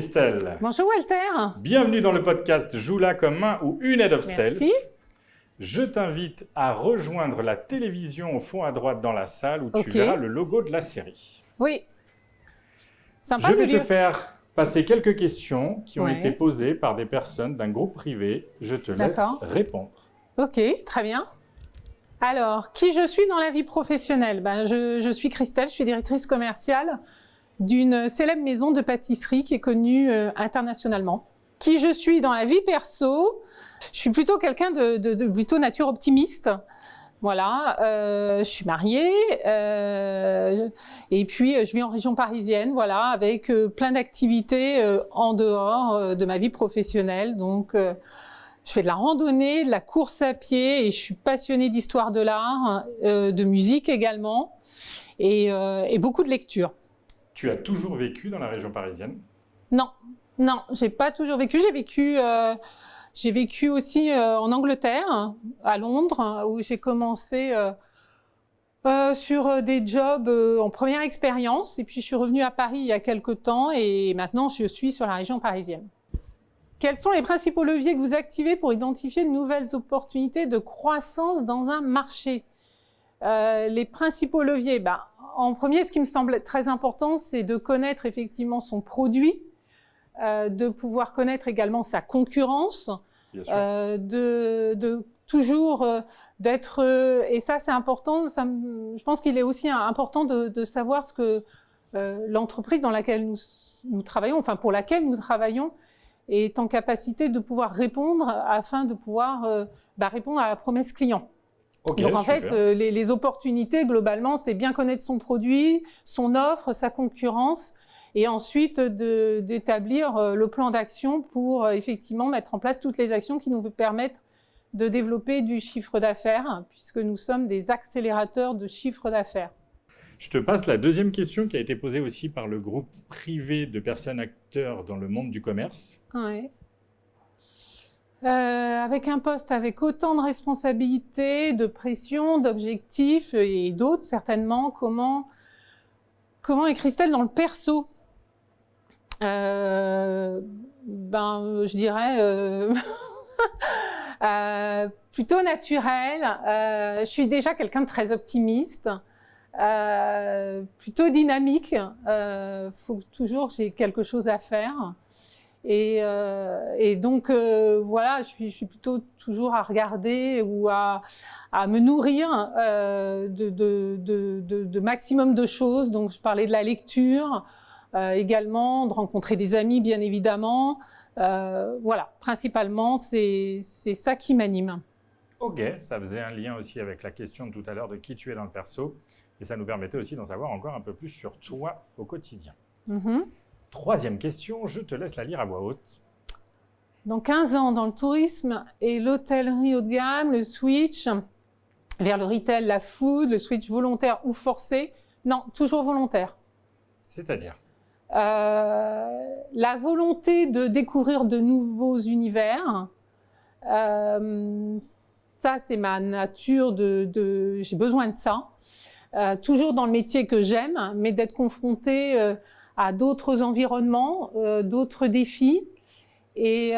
Christelle. Bonjour Walter. Bienvenue dans le podcast Joue-la comme un ou une Head of Sales. Merci. Je t'invite à rejoindre la télévision au fond à droite dans la salle où tu Ok. verras le logo de la série. Oui. Sympa Je le vais te lieu. faire passer quelques questions qui ont Ouais. été posées par des personnes d'un groupe privé. Je te laisse D'accord. répondre. Ok, très bien. Alors, qui je suis dans la vie professionnelle? Je suis Christelle, je suis directrice commerciale d'une célèbre maison de pâtisserie qui est connue internationalement. Qui je suis dans la vie perso? Je suis plutôt quelqu'un de plutôt nature optimiste. Voilà, je suis mariée et puis je vis en région parisienne, voilà, avec plein d'activités en dehors de ma vie professionnelle. Donc, je fais de la randonnée, de la course à pied et je suis passionnée d'histoire de l'art, de musique également et beaucoup de lecture. Tu as toujours vécu dans la région parisienne? Non, j'ai pas toujours vécu. J'ai vécu aussi en Angleterre, à Londres, où j'ai commencé sur des jobs en première expérience. Et puis je suis revenue à Paris il y a quelques temps et maintenant je suis sur la région parisienne. Quels sont les principaux leviers que vous activez pour identifier de nouvelles opportunités de croissance dans un marché? Les principaux leviers, en premier, ce qui me semble très important, c'est de connaître effectivement son produit, de pouvoir connaître également sa concurrence, Bien sûr. de toujours d'être... et ça, c'est important, je pense qu'il est aussi important de savoir ce que l'entreprise dans laquelle nous travaillons, enfin pour laquelle nous travaillons, est en capacité de pouvoir répondre afin de pouvoir répondre à la promesse client. Ok, Donc en super. fait, les opportunités, globalement, c'est bien connaître son produit, son offre, sa concurrence, et ensuite d'établir le plan d'action pour effectivement mettre en place toutes les actions qui nous permettent de développer du chiffre d'affaires, puisque nous sommes des accélérateurs de chiffre d'affaires. Je te passe la deuxième question qui a été posée aussi par le groupe privé de personnes acteurs dans le monde du commerce. Ouais. Avec un poste avec autant de responsabilités, de pression, d'objectifs et d'autres certainement, comment est Christelle dans le perso? Je dirais plutôt naturel. Je suis déjà quelqu'un de très optimiste, plutôt dynamique. Faut toujours que j'ai quelque chose à faire. Et donc, voilà, je suis plutôt toujours à regarder ou à me nourrir de maximum de choses. Donc, je parlais de la lecture également, de rencontrer des amis, bien évidemment. Voilà, principalement, c'est ça qui m'anime. Ok, ça faisait un lien aussi avec la question de tout à l'heure de qui tu es dans le perso. Et ça nous permettait aussi d'en savoir encore un peu plus sur toi au quotidien. Mm-hmm. Troisième question, je te laisse la lire à voix haute. Dans 15 ans, dans le tourisme et l'hôtellerie haut de gamme, le switch vers le retail, la food, le switch volontaire ou forcé? Non, toujours volontaire. C'est-à-dire? La volonté de découvrir de nouveaux univers, ça c'est ma nature, j'ai besoin de ça. Toujours dans le métier que j'aime, mais d'être confrontée à d'autres environnements, d'autres défis. Et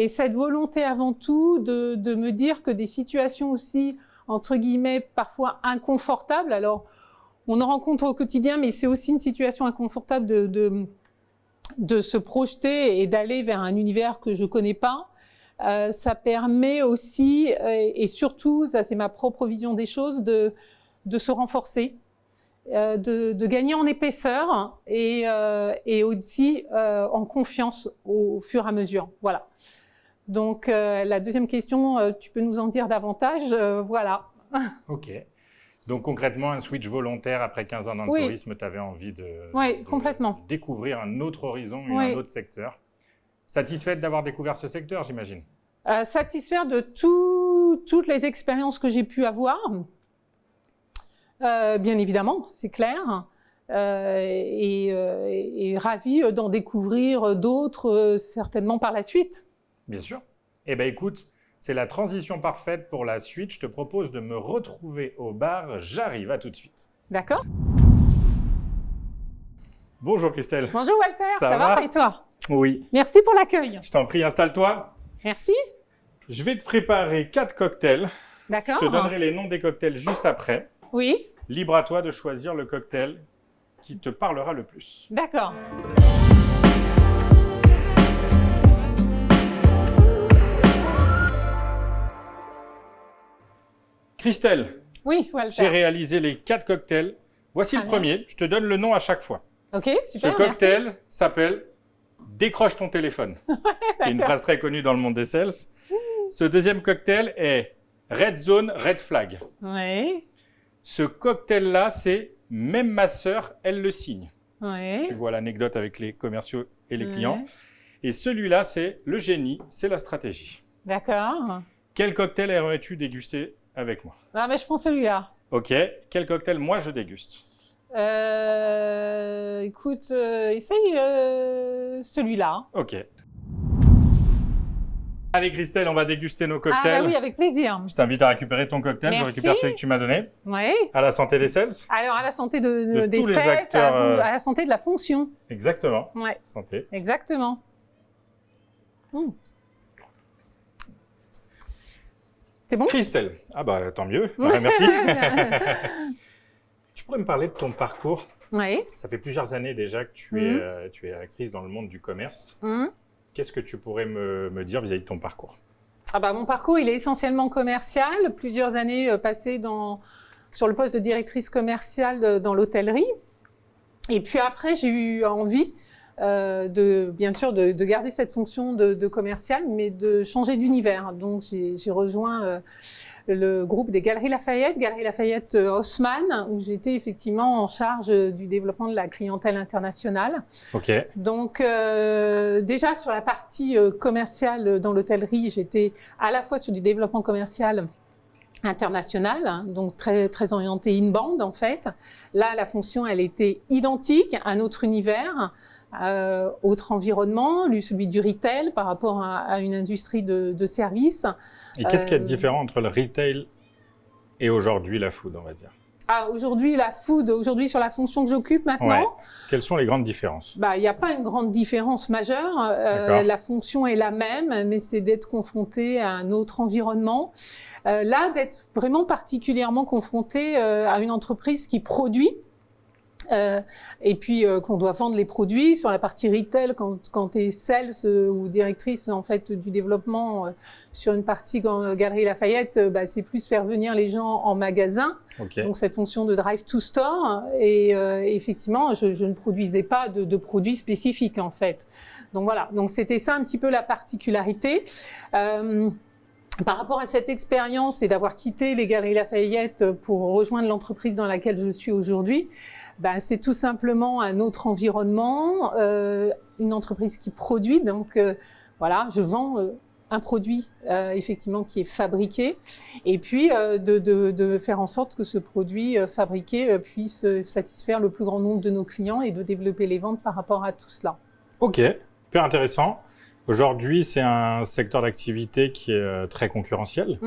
cette volonté avant tout de me dire que des situations aussi, entre guillemets, parfois inconfortables, alors on en rencontre au quotidien, mais c'est aussi une situation inconfortable de se projeter et d'aller vers un univers que je connais pas. Ça permet aussi, et surtout, ça c'est ma propre vision des choses, de se renforcer, de gagner en épaisseur et aussi en confiance au fur et à mesure. Voilà. Donc, la deuxième question, tu peux nous en dire davantage? Voilà. Ok. Donc concrètement, un switch volontaire après 15 ans dans le Oui. tourisme, tu avais envie Oui, complètement. découvrir un autre horizon et Oui. un autre secteur. Satisfaite d'avoir découvert ce secteur, j'imagine? Satisfaire de toutes les expériences que j'ai pu avoir. Bien évidemment, c'est clair. Et ravie d'en découvrir d'autres, certainement par la suite. Bien sûr. Eh bien écoute, c'est la transition parfaite pour la suite. Je te propose de me retrouver au bar. J'arrive, à tout de suite. D'accord. Bonjour Christelle. Bonjour Walter, ça va et toi? Oui. Merci pour l'accueil. Je t'en prie, installe-toi. Merci. Je vais te préparer 4 cocktails. D'accord. Je te donnerai les noms des cocktails juste après. Oui. Libre à toi de choisir le cocktail qui te parlera le plus. D'accord. Christelle, Oui, j'ai Walter. réalisé les 4 cocktails. Voici le bien. premier. Je te donne le nom à chaque fois. Ok, Ce super, cocktail s'appelle « Décroche ton téléphone », qui est une phrase très connue dans le monde des sales. Ce deuxième cocktail est « Red Zone, Red Flag ». Oui. Ce cocktail-là, c'est « Même ma sœur, elle le signe ». Oui. Tu vois l'anecdote avec les commerciaux et les Ouais. clients. Et celui-là, c'est « Le génie, c'est la stratégie ». D'accord. Quel cocktail aimerais-tu déguster avec moi? Ah, mais je prends celui-là. Ok. Quel cocktail moi je déguste? Écoute, essaye celui-là. Ok. Allez Christelle, on va déguster nos Ah cocktails. bah oui, avec plaisir. Je t'invite à récupérer ton cocktail. Je Merci. récupère celui que tu m'as donné. Oui. À la santé des sales. Alors, à la santé De des tous les sales, acteurs, à la santé de la fonction. Exactement. Ouais, Santé. exactement. C'est bon? Christelle. Ah bah tant mieux. Merci. Tu pourrais me parler de ton parcours? Oui. Ça fait plusieurs années déjà que tu es actrice dans le monde du commerce. Qu'est-ce que tu pourrais me dire vis-à-vis de ton parcours? Ah bah, mon parcours, il est essentiellement commercial. Plusieurs années passées sur le poste de directrice commerciale dans l'hôtellerie. Et puis après, j'ai eu envie, bien sûr, de garder cette fonction de commercial, mais de changer d'univers. Donc, j'ai rejoint le groupe des Galeries Lafayette Haussmann, où j'étais effectivement en charge du développement de la clientèle internationale. Ok. Donc, déjà sur la partie commerciale dans l'hôtellerie, j'étais à la fois sur du développement commercial international, donc très, très orienté inbound en fait. Là, la fonction, elle était identique, un autre univers, autre environnement, celui du retail par rapport à une industrie de services. Et qu'est-ce qui est différent entre le retail et aujourd'hui la food, on va dire? Aujourd'hui, la food, aujourd'hui sur la fonction que j'occupe maintenant, Ouais. Quelles sont les grandes différences? il n'y a pas une grande différence majeure. La fonction est la même, mais c'est d'être confronté à un autre environnement. Là, d'être vraiment particulièrement confronté à une entreprise qui produit. Et puis qu'on doit vendre les produits sur la partie retail quand tu es sales ou directrice en fait du développement sur une partie Galerie Lafayette, c'est plus faire venir les gens en magasin. Okay. Donc cette fonction de drive to store et effectivement je ne produisais pas de produits spécifiques en fait. Donc voilà, donc c'était ça un petit peu la particularité. Par rapport à cette expérience et d'avoir quitté les Galeries Lafayette pour rejoindre l'entreprise dans laquelle je suis aujourd'hui, c'est tout simplement un autre environnement, une entreprise qui produit. Donc voilà, je vends un produit effectivement qui est fabriqué et puis de faire en sorte que ce produit fabriqué puisse satisfaire le plus grand nombre de nos clients et de développer les ventes par rapport à tout cela. Ok, super intéressant. Aujourd'hui, c'est un secteur d'activité qui est très concurrentiel.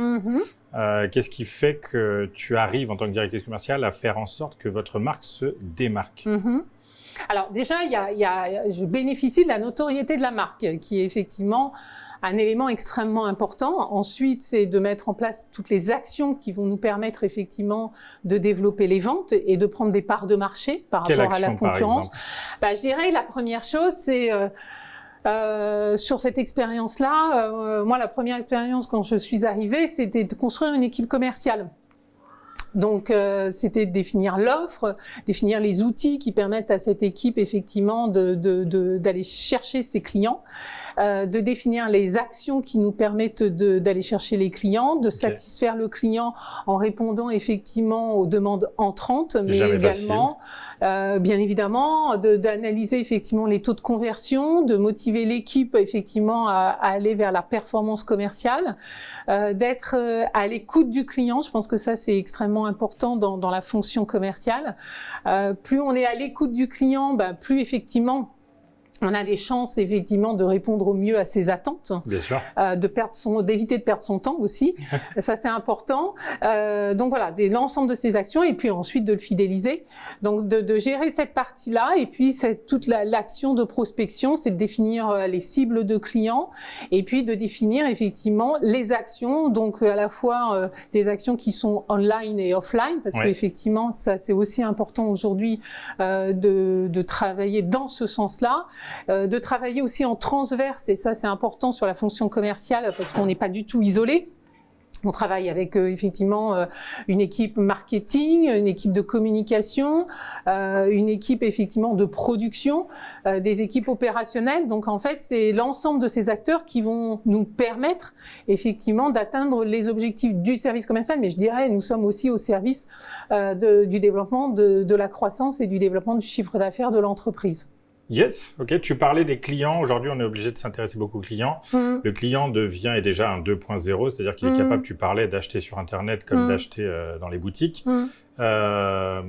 Qu'est-ce qui fait que tu arrives en tant que directrice commerciale à faire en sorte que votre marque se démarque? Alors déjà, je bénéficie de la notoriété de la marque, qui est effectivement un élément extrêmement important. Ensuite, c'est de mettre en place toutes les actions qui vont nous permettre effectivement de développer les ventes et de prendre des parts de marché par rapport à la concurrence. Je dirais la première chose, c'est sur cette expérience-là, moi, la première expérience quand je suis arrivée, c'était de construire une équipe commerciale. Donc, c'était de définir l'offre, définir les outils qui permettent à cette équipe, effectivement, d'aller chercher ses clients, de définir les actions qui nous permettent d'aller chercher les clients, de satisfaire le client en répondant, effectivement, aux demandes entrantes, mais également, bien évidemment, d'analyser, effectivement, les taux de conversion, de motiver l'équipe, effectivement, à aller vers la performance commerciale, d'être à l'écoute du client. Je pense que ça, c'est extrêmement important dans la fonction commerciale. Plus on est à l'écoute du client, plus effectivement on a des chances effectivement de répondre au mieux à ses attentes, bien sûr, d'éviter de perdre son temps aussi. Ça c'est important. Donc voilà, l'ensemble de ces actions et puis ensuite de le fidéliser. Donc de gérer cette partie-là et puis toute l'action de prospection, c'est de définir les cibles de clients et puis de définir effectivement les actions. Donc à la fois des actions qui sont online et offline parce qu'effectivement ça c'est aussi important aujourd'hui de travailler dans ce sens-là. De travailler aussi en transverse, et ça c'est important sur la fonction commerciale parce qu'on n'est pas du tout isolé. On travaille avec effectivement une équipe marketing, une équipe de communication, une équipe effectivement de production, des équipes opérationnelles. Donc en fait, c'est l'ensemble de ces acteurs qui vont nous permettre effectivement d'atteindre les objectifs du service commercial. Mais je dirais, nous sommes aussi au service du développement de la croissance et du développement du chiffre d'affaires de l'entreprise. Yes, ok. Tu parlais des clients. Aujourd'hui, on est obligé de s'intéresser beaucoup aux clients. Le client est déjà un 2.0, c'est-à-dire qu'il est capable, tu parlais, d'acheter sur Internet comme d'acheter dans les boutiques. Le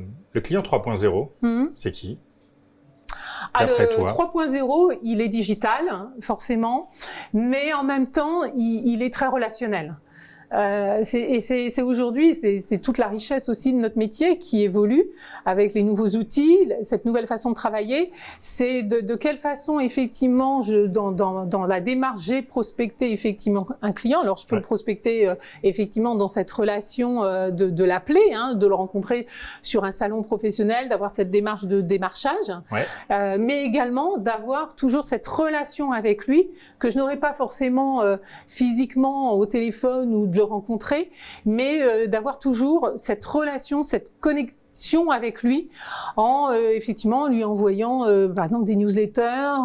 client 3.0, c'est qui? Le 3.0, il est digital, forcément, mais en même temps, il est très relationnel. C'est aujourd'hui, c'est toute la richesse aussi de notre métier qui évolue avec les nouveaux outils, cette nouvelle façon de travailler. C'est de quelle façon effectivement dans la démarche j'ai prospecté effectivement un client. Alors je peux le prospecter effectivement dans cette relation de l'appeler, de le rencontrer sur un salon professionnel, d'avoir cette démarche de démarchage, mais également d'avoir toujours cette relation avec lui que je n'aurais pas forcément physiquement au téléphone ou de le rencontrer, mais d'avoir toujours cette relation, cette connexion avec lui en effectivement lui envoyant par exemple des newsletters,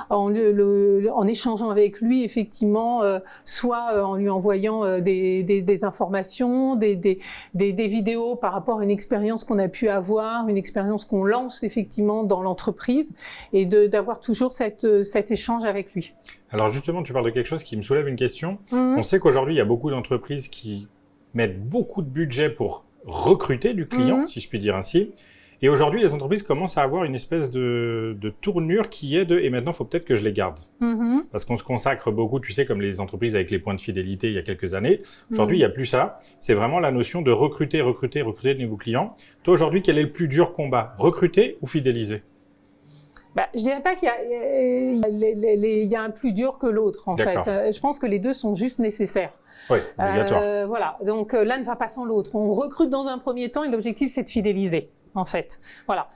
en échangeant avec lui effectivement, soit en lui envoyant des informations, des vidéos par rapport à une expérience qu'on a pu avoir, une expérience qu'on lance effectivement dans l'entreprise et d'avoir toujours cet échange avec lui. Alors justement, tu parles de quelque chose qui me soulève une question. On sait qu'aujourd'hui, il y a beaucoup d'entreprises qui mettent beaucoup de budget pour recruter du client, si je puis dire ainsi. Et aujourd'hui, les entreprises commencent à avoir une espèce de tournure qui est et maintenant, il faut peut-être que je les garde. Parce qu'on se consacre beaucoup, tu sais, comme les entreprises avec les points de fidélité il y a quelques années. Aujourd'hui, il n'y a plus ça. C'est vraiment la notion de recruter de nouveaux clients. Toi, aujourd'hui, quel est le plus dur combat? Recruter ou fidéliser? Je dirais pas qu'il y a un plus dur que l'autre, en fait. Je pense que les deux sont juste nécessaires. Oui, obligatoire. Voilà. Donc, l'un ne va pas sans l'autre. On recrute dans un premier temps et l'objectif, c'est de fidéliser, en fait. Voilà.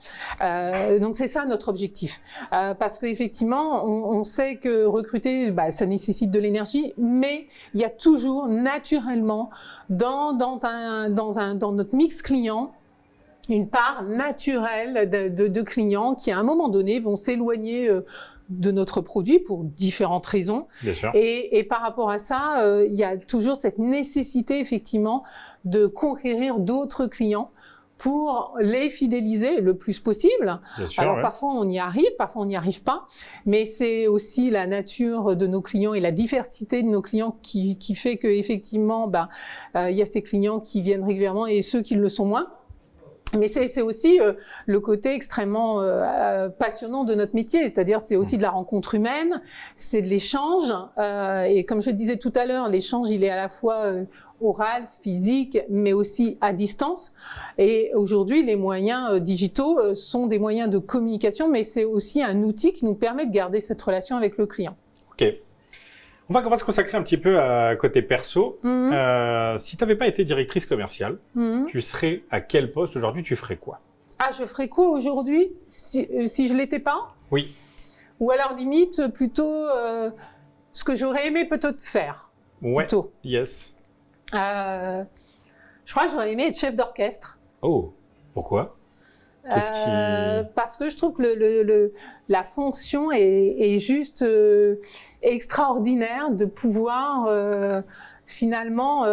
Donc, c'est ça notre objectif. Parce qu'effectivement, on sait que recruter, ça nécessite de l'énergie, mais il y a toujours, naturellement, dans notre mix client, une part naturelle de clients qui, à un moment donné, vont s'éloigner de notre produit pour différentes raisons. Bien sûr. Et par rapport à ça, il y a toujours cette nécessité, effectivement, de conquérir d'autres clients pour les fidéliser le plus possible. Bien sûr, alors parfois on y arrive, parfois on n'y arrive pas, mais c'est aussi la nature de nos clients et la diversité de nos clients qui fait que effectivement, il y a ces clients qui viennent régulièrement et ceux qui le sont moins. Mais c'est aussi le côté extrêmement passionnant de notre métier, c'est-à-dire c'est aussi de la rencontre humaine, c'est de l'échange, et comme je le disais tout à l'heure, l'échange il est à la fois oral, physique, mais aussi à distance. Et aujourd'hui, les moyens digitaux sont des moyens de communication, mais c'est aussi un outil qui nous permet de garder cette relation avec le client. Ok. On va se consacrer un petit peu à côté perso. Si tu n'avais pas été directrice commerciale, tu serais à quel poste aujourd'hui? Tu ferais quoi? Je ferais quoi aujourd'hui si je l'étais pas? Oui. Ou alors limite plutôt ce que j'aurais aimé peut-être faire. Ouais. Plutôt. Yes. Je crois que j'aurais aimé être chef d'orchestre. Oh, pourquoi? Parce que je trouve que la fonction est juste extraordinaire de pouvoir finalement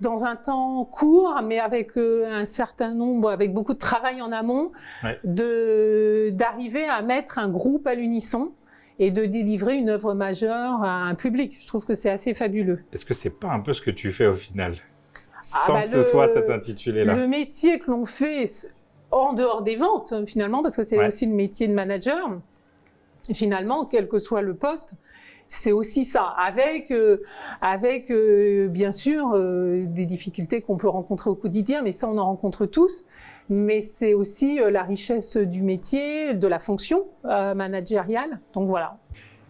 dans un temps court, mais avec un certain nombre, avec beaucoup de travail en amont, d'arriver à mettre un groupe à l'unisson et de délivrer une œuvre majeure à un public. Je trouve que c'est assez fabuleux. Est-ce que c'est pas un peu ce que tu fais au final, sans que ce soit cet intitulé-là? Le métier que l'on fait en dehors des ventes, finalement, parce que c'est aussi le métier de manager, finalement, quel que soit le poste, c'est aussi ça, avec bien sûr des difficultés qu'on peut rencontrer au quotidien, mais ça on en rencontre tous. Mais c'est aussi la richesse du métier, de la fonction managériale. Donc voilà.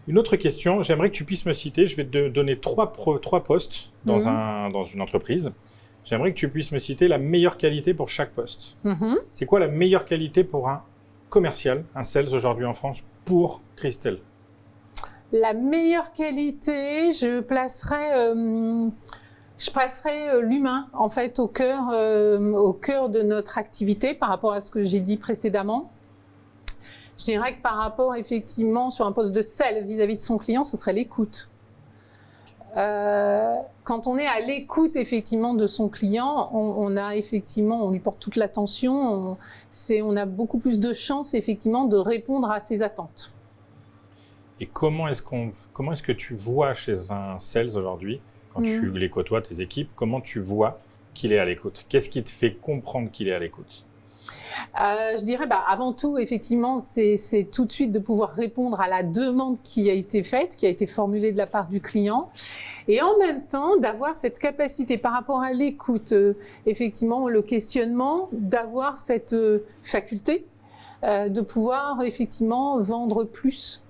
Une autre question, j'aimerais que tu puisses me citer, je vais te donner trois postes dans une entreprise. J'aimerais que tu puisses me citer la meilleure qualité pour chaque poste. C'est quoi la meilleure qualité pour un commercial, un sales aujourd'hui en France pour Christelle? La meilleure qualité, je placerais l'humain en fait au cœur de notre activité par rapport à ce que j'ai dit précédemment. Je dirais que par rapport effectivement sur un poste de sales vis-à-vis de son client, ce serait l'écoute. Quand on est à l'écoute effectivement de son client, on lui porte toute l'attention, on a beaucoup plus de chances effectivement de répondre à ses attentes. Et comment est-ce que tu vois chez un sales aujourd'hui, quand tu les côtoies, tes équipes, comment tu vois qu'il est à l'écoute? Qu'est-ce qui te fait comprendre qu'il est à l'écoute? Je dirais, avant tout, effectivement, c'est tout de suite de pouvoir répondre à la demande qui a été faite, qui a été formulée de la part du client, et en même temps d'avoir cette capacité par rapport à l'écoute, effectivement, le questionnement, d'avoir cette faculté de pouvoir effectivement vendre plus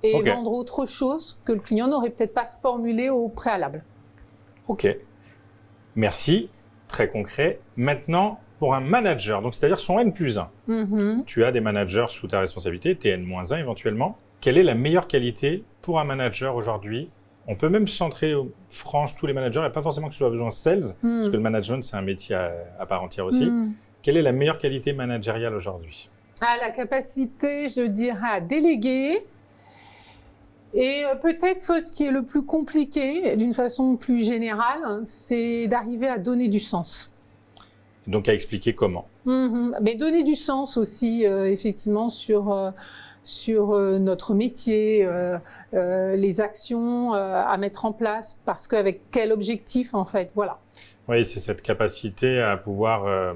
et vendre autre chose que le client n'aurait peut-être pas formulé au préalable. Ok, merci, très concret. Maintenant, pour un manager, donc c'est-à-dire son N+1, tu as des managers sous ta responsabilité, tes N-1 éventuellement. Quelle est la meilleure qualité pour un manager aujourd'hui? On peut même se centrer en France, tous les managers, il n'y a pas forcément que ce soit besoin de sales, parce que le management, c'est un métier à part entière aussi. Quelle est la meilleure qualité managériale aujourd'hui? La capacité, je dirais, à déléguer. Et peut-être ce qui est le plus compliqué, d'une façon plus générale, c'est d'arriver à donner du sens. Donc à expliquer comment. Mais donner du sens aussi, effectivement, sur notre métier, les actions à mettre en place, parce qu'avec quel objectif, en fait, voilà. Oui, c'est cette capacité à pouvoir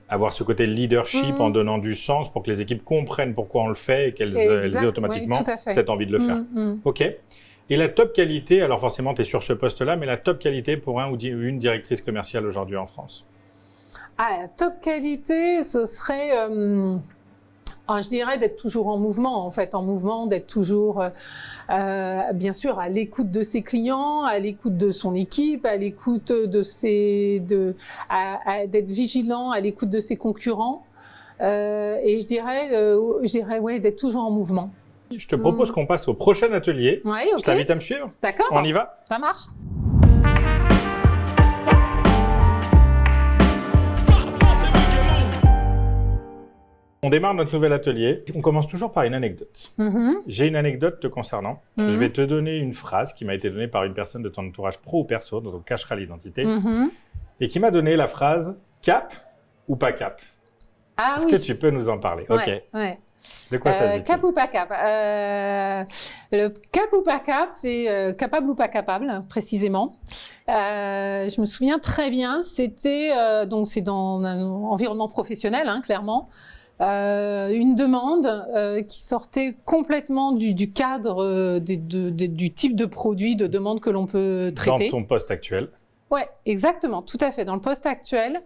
avoir ce côté leadership en donnant du sens pour que les équipes comprennent pourquoi on le fait et qu'elles aient automatiquement cette envie de le faire. Ok. Et la top qualité, alors forcément tu es sur ce poste-là, mais la top qualité pour un ou une directrice commerciale aujourd'hui en France? La top qualité, ce serait, je dirais d'être toujours en mouvement, d'être toujours, bien sûr, à l'écoute de ses clients, à l'écoute de son équipe, à l'écoute d'être vigilant, à l'écoute de ses concurrents, et je dirais, d'être toujours en mouvement. Je te propose qu'on passe au prochain atelier. Ouais, Je t'invite à me suivre. D'accord. On y va? Ça marche. On démarre notre nouvel atelier. On commence toujours par une anecdote. J'ai une anecdote te concernant. Je vais te donner une phrase qui m'a été donnée par une personne de ton entourage pro ou perso, dont on cachera l'identité, et qui m'a donné la phrase « cap ou pas cap ». Est-ce que tu peux nous en parler? Ouais, ouais. De quoi s'agit-il? Cap ou pas cap? Le cap ou pas cap, c'est capable ou pas capable, précisément. Je me souviens très bien, c'était donc c'est dans un environnement professionnel, clairement. Une demande qui sortait complètement du cadre du type de produit, de demande que l'on peut traiter. Dans ton poste actuel. Ouais, exactement, tout à fait, dans le poste actuel.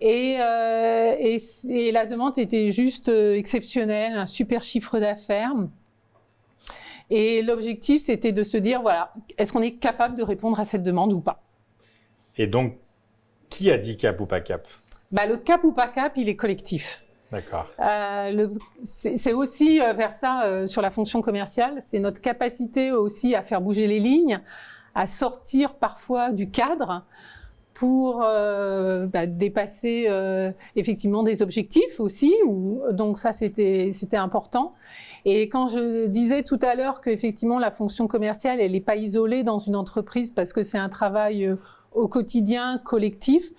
Et la demande était juste exceptionnelle, un super chiffre d'affaires. Et l'objectif, c'était de se dire, voilà, est-ce qu'on est capable de répondre à cette demande ou pas? Et donc, qui a dit cap ou pas cap? Le cap ou pas cap, il est collectif. D'accord. C'est aussi vers ça, sur la fonction commerciale, c'est notre capacité aussi à faire bouger les lignes, à sortir parfois du cadre pour dépasser effectivement des objectifs aussi. Donc ça, c'était important. Et quand je disais tout à l'heure qu'effectivement la fonction commerciale, elle n'est pas isolée dans une entreprise parce que c'est un travail au quotidien, collectif.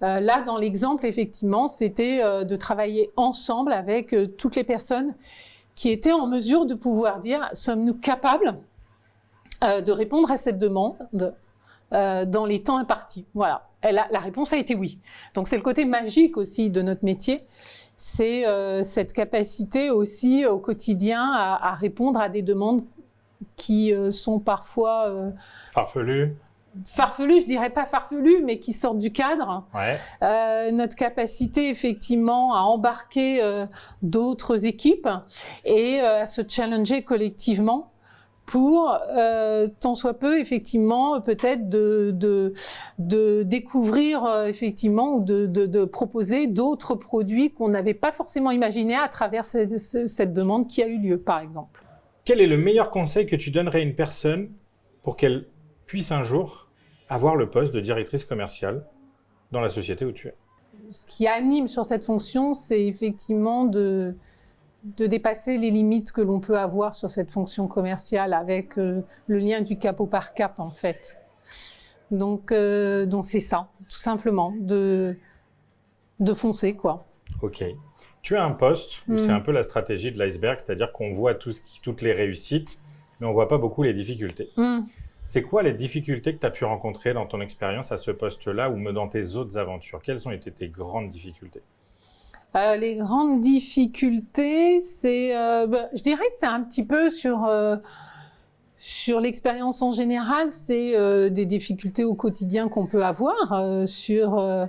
Là, dans l'exemple, effectivement, c'était de travailler ensemble avec toutes les personnes qui étaient en mesure de pouvoir dire « sommes-nous capables de répondre à cette demande dans les temps impartis ?» Voilà. La réponse a été oui. Donc, c'est le côté magique aussi de notre métier. c'est cette capacité aussi au quotidien à répondre à des demandes qui sont parfois farfelues. Farfelues, je dirais pas farfelues, mais qui sortent du cadre. Ouais. Notre capacité effectivement à embarquer d'autres équipes et à se challenger collectivement pour, tant soit peu, effectivement, peut-être de découvrir, effectivement, ou de proposer d'autres produits qu'on n'avait pas forcément imaginés à travers cette demande qui a eu lieu, par exemple. Quel est le meilleur conseil que tu donnerais à une personne pour qu'elle puisse un jour avoir le poste de directrice commerciale dans la société où tu es? Ce qui anime sur cette fonction, c'est effectivement de dépasser les limites que l'on peut avoir sur cette fonction commerciale avec le lien du capot par cap, en fait. Donc c'est ça, tout simplement, de foncer, quoi. Ok. Tu as un poste où c'est un peu la stratégie de l'iceberg, c'est-à-dire qu'on voit toutes les réussites, mais on ne voit pas beaucoup les difficultés. C'est quoi les difficultés que tu as pu rencontrer dans ton expérience à ce poste-là ou dans tes autres aventures? Quelles ont été tes grandes difficultés? Les grandes difficultés, je dirais que c'est un petit peu sur l'expérience en général, c'est des difficultés au quotidien qu'on peut avoir, je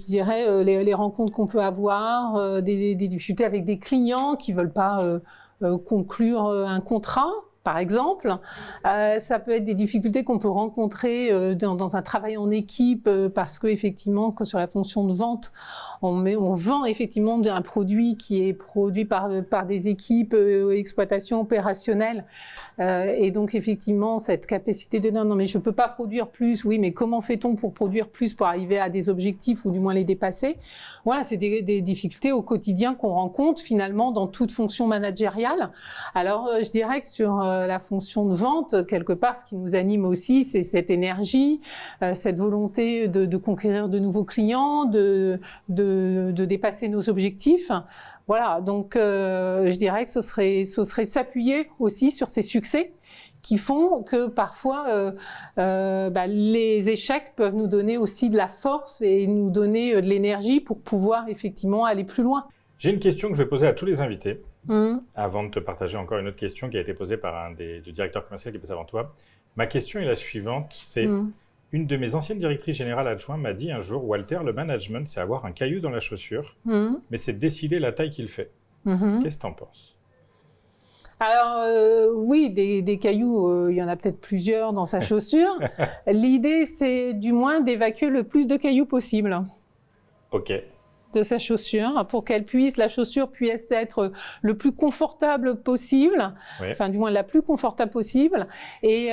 dirais, les rencontres qu'on peut avoir, des difficultés avec des clients qui veulent pas conclure un contrat. Par exemple, ça peut être des difficultés qu'on peut rencontrer dans un travail en équipe parce que effectivement, que sur la fonction de vente, on vend effectivement un produit qui est produit par des équipes exploitation opérationnelle et donc effectivement cette capacité de dire non mais je peux pas produire plus, oui mais comment fait-on pour produire plus pour arriver à des objectifs ou du moins les dépasser? Voilà, c'est des difficultés au quotidien qu'on rencontre finalement dans toute fonction managériale. Alors je dirais que sur la fonction de vente, quelque part, ce qui nous anime aussi, c'est cette énergie, cette volonté de conquérir de nouveaux clients, de dépasser nos objectifs. Voilà, donc je dirais que ce serait s'appuyer aussi sur ces succès qui font que parfois les échecs peuvent nous donner aussi de la force et nous donner de l'énergie pour pouvoir effectivement aller plus loin. J'ai une question que je vais poser à tous les invités. Avant de te partager encore une autre question qui a été posée par un des directeurs commerciaux qui est passé avant toi. Ma question est la suivante, c'est une de mes anciennes directrices générales adjointes m'a dit un jour, Walter, le management, c'est avoir un caillou dans la chaussure, mais c'est décider la taille qu'il fait. Qu'est-ce que tu en penses? Alors oui, des cailloux, il y en a peut-être plusieurs dans sa chaussure. L'idée, c'est du moins d'évacuer le plus de cailloux possible. Ok. De sa chaussure pour la chaussure puisse être le plus confortable possible, enfin du moins la plus confortable possible et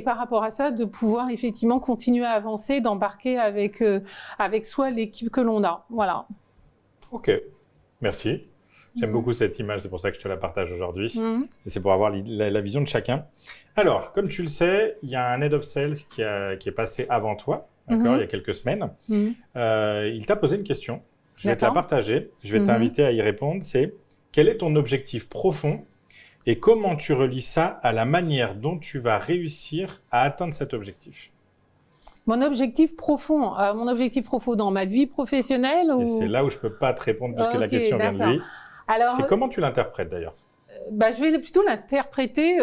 par rapport à ça de pouvoir effectivement continuer à avancer, d'embarquer avec soi l'équipe que l'on a. Voilà. Ok, merci. J'aime beaucoup cette image, c'est pour ça que je te la partage aujourd'hui. Et c'est pour avoir la vision de chacun. Alors, comme tu le sais, il y a un Head of Sales qui est passé avant toi, d'accord, il y a quelques semaines. Il t'a posé une question. Je vais te la partager, je vais t'inviter à y répondre. C'est quel est ton objectif profond et comment tu relis ça à la manière dont tu vas réussir à atteindre cet objectif? Mon objectif profond dans ma vie professionnelle ou... Et c'est là où je ne peux pas te répondre puisque la question vient de lui. C'est comment tu l'interprètes d'ailleurs? Je vais plutôt l'interpréter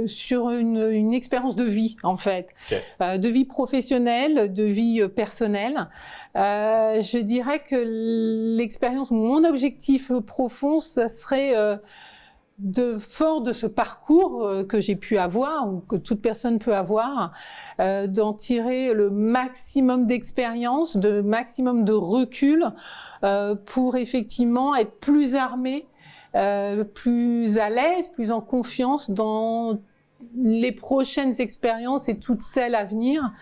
sur une expérience de vie, en fait. De vie professionnelle, de vie personnelle. Je dirais que l'expérience, mon objectif profond, ça serait fort de ce parcours que j'ai pu avoir, ou que toute personne peut avoir, d'en tirer le maximum d'expérience, de maximum de recul pour effectivement être plus armé, plus à l'aise, plus en confiance dans les prochaines expériences et toutes celles à venir.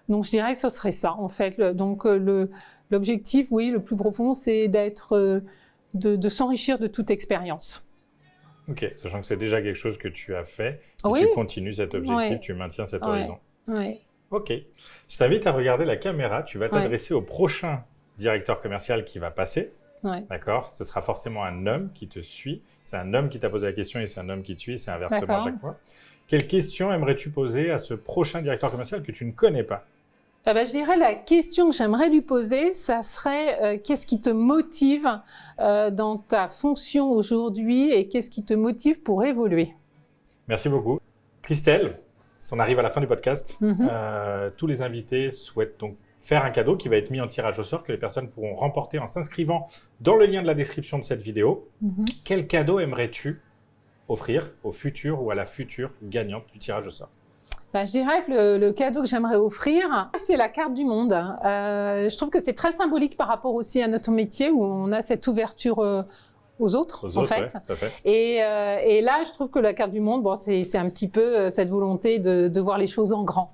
Donc je dirais que ce serait ça en fait. Donc l'objectif, oui, le plus profond, c'est de s'enrichir de toute expérience. Ok, sachant que c'est déjà quelque chose que tu as fait, et tu continues cet objectif, tu maintiens cet horizon. Ok, je t'invite à regarder la caméra, tu vas t'adresser au prochain directeur commercial qui va passer. D'accord. Ce sera forcément un homme qui te suit. C'est un homme qui t'a posé la question et c'est un homme qui te suit. C'est inversement à chaque fois. Quelle question aimerais-tu poser à ce prochain directeur commercial que tu ne connais pas? Je dirais la question que j'aimerais lui poser, ça serait qu'est-ce qui te motive dans ta fonction aujourd'hui et qu'est-ce qui te motive pour évoluer? Merci beaucoup. Christelle, on arrive à la fin du podcast. Tous les invités souhaitent donc faire un cadeau qui va être mis en tirage au sort que les personnes pourront remporter en s'inscrivant dans le lien de la description de cette vidéo. Quel cadeau aimerais-tu offrir au futur ou à la future gagnante du tirage au sort? Je dirais que le cadeau que j'aimerais offrir, c'est la carte du monde. Je trouve que c'est très symbolique par rapport aussi à notre métier où on a cette ouverture aux autres, en fait. Ouais, tout à fait. Et là, je trouve que la carte du monde, c'est un petit peu cette volonté de voir les choses en grand.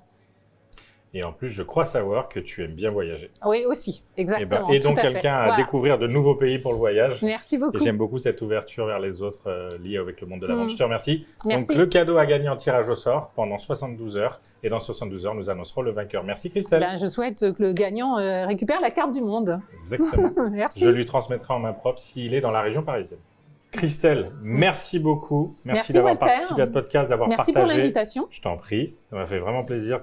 Et en plus, je crois savoir que tu aimes bien voyager. Oui, aussi, exactement. Et donc, quelqu'un à découvrir de nouveaux pays pour le voyage. Merci beaucoup. Et j'aime beaucoup cette ouverture vers les autres liée avec le monde de la vente. Je te remercie. Merci. Donc, le cadeau à gagner en tirage au sort pendant 72 heures. Et dans 72 heures, nous annoncerons le vainqueur. Merci, Christelle. Je souhaite que le gagnant récupère la carte du monde. Exactement. Merci. Je lui transmettrai en main propre s'il est dans la région parisienne. Christelle, merci beaucoup. Merci d'avoir participé à ce podcast, d'avoir partagé. Merci pour l'invitation. Je t'en prie. Ça m'a fait vraiment plaisir.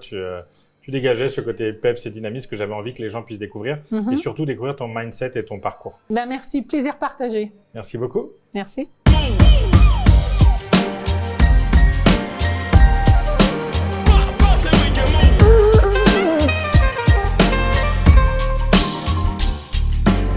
Tu dégageais ce côté peps et dynamisme que j'avais envie que les gens puissent découvrir et surtout découvrir ton mindset et ton parcours. Merci, plaisir partagé. Merci beaucoup. Merci.